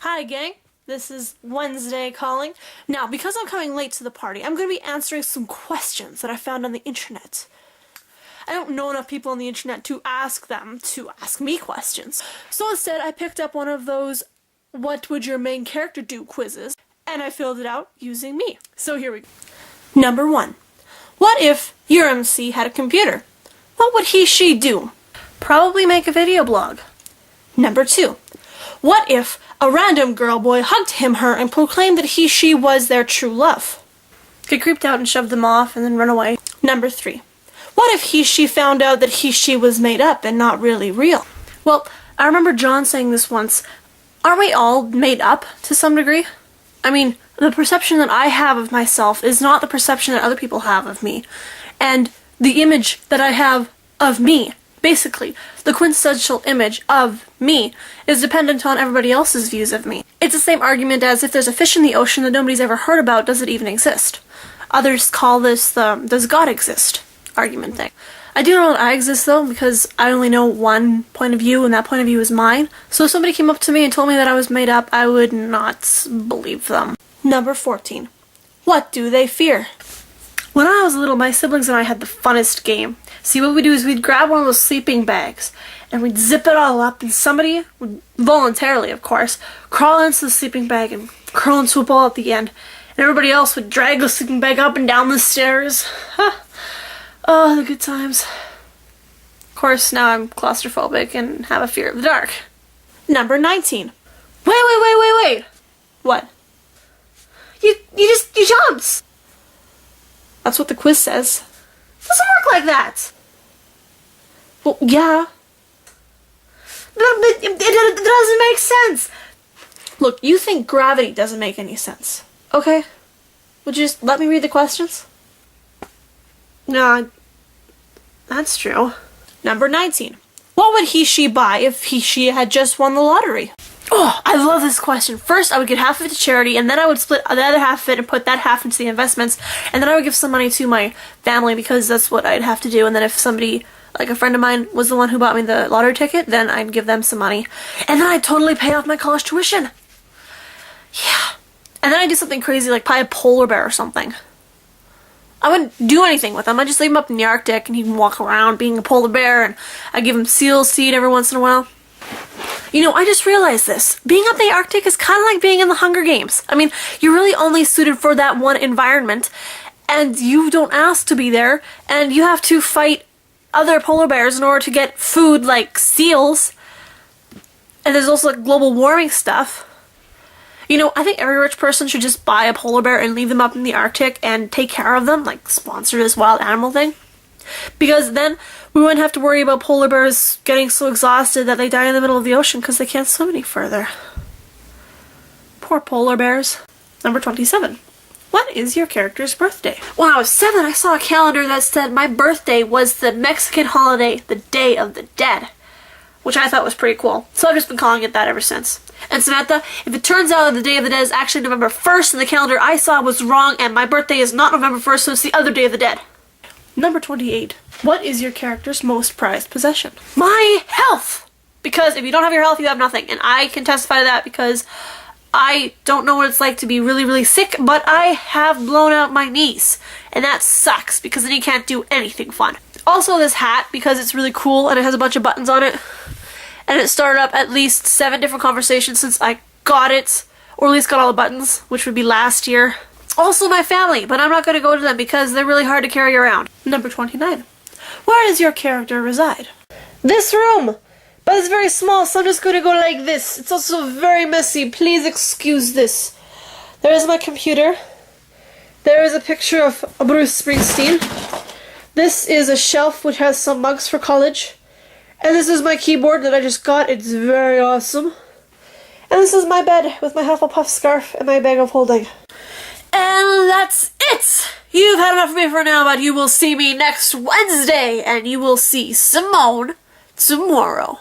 Hi gang, this is Wednesday calling. Now, because I'm coming late to the party, I'm going to be answering some questions that I found on the internet. I don't know enough people on the internet to ask them to ask me questions. So instead, I picked up one of those what would your main character do quizzes, and I filled it out using me. So here we go. Number 1. What if your MC had a computer? What would he/she do? Probably make a video blog. Number 2. What if a random girl boy hugged him/her and proclaimed that he/she was their true love? Get creeped out and shoved them off and then run away. Number 3. What if he/she found out that he/she was made up and not really real? Well, I remember John saying this once. Aren't we all made up to some degree? I mean, the perception that I have of myself is not the perception that other people have of me. And the image that I have of me, basically, the quintessential image of me, is dependent on everybody else's views of me. It's the same argument as if there's a fish in the ocean that nobody's ever heard about, does it even exist? Others call this the does God exist argument thing. I do know that I exist though, because I only know one point of view, and that point of view is mine. So if somebody came up to me and told me that I was made up, I would not believe them. Number 14. What do they fear? When I was little, my siblings and I had the funnest game. See, what we'd do is we'd grab one of those sleeping bags, and we'd zip it all up, and somebody would, voluntarily of course, crawl into the sleeping bag and curl into a ball at the end, and everybody else would drag the sleeping bag up and down the stairs. Oh, the good times. Of course, now I'm claustrophobic and have a fear of the dark. Number 19. Wait. What? You jumped! That's what the quiz says. It doesn't work like that! Well, yeah. But it doesn't make sense! Look, you think gravity doesn't make any sense. Okay? Would you just let me read the questions? No, that's true. Number 19. What would he/she buy if he/she had just won the lottery? Oh, I love this question. First, I would give half of it to charity, and then I would split the other half of it and put that half into the investments, and then I would give some money to my family because that's what I'd have to do, and then if somebody, like a friend of mine, was the one who bought me the lottery ticket, then I'd give them some money. And then I'd totally pay off my college tuition. Yeah. And then I'd do something crazy, like buy a polar bear or something. I wouldn't do anything with him. I'd just leave him up in the Arctic and he can walk around being a polar bear, and I'd give him seal seed every once in a while. You know, I just realized this. Being up in the Arctic is kind of like being in the Hunger Games. I mean, you're really only suited for that one environment, and you don't ask to be there, and you have to fight other polar bears in order to get food like seals. And there's also like global warming stuff. You know, I think every rich person should just buy a polar bear and leave them up in the Arctic and take care of them, like sponsor this wild animal thing. Because then we wouldn't have to worry about polar bears getting so exhausted that they die in the middle of the ocean because they can't swim any further. Poor polar bears. Number 27. What is your character's birthday? When I was 7, I saw a calendar that said my birthday was the Mexican holiday, the Day of the Dead, which I thought was pretty cool. So I've just been calling it that ever since. And Samantha, if it turns out that the Day of the Dead is actually November 1st and the calendar I saw was wrong and my birthday is not November 1st, so it's the other Day of the Dead. Number 28. What is your character's most prized possession? My health! Because if you don't have your health, you have nothing. And I can testify to that because I don't know what it's like to be really, really sick, but I have blown out my knees. And that sucks because then you can't do anything fun. Also this hat, because it's really cool and it has a bunch of buttons on it. And it started up at least 7 different conversations since I got it, or at least got all the buttons, which would be last year. Also my family, but I'm not going to go to them because they're really hard to carry around. Number 29. Where does your character reside? This room! But it's very small, so I'm just going to go like this. It's also very messy. Please excuse this. There is my computer. There is a picture of Bruce Springsteen. This is a shelf which has some mugs for college. And this is my keyboard that I just got. It's very awesome. And this is my bed with my Hufflepuff scarf and my bag of holding. And that's it! You've had enough of me for now, but you will see me next Wednesday, and you will see Simone tomorrow.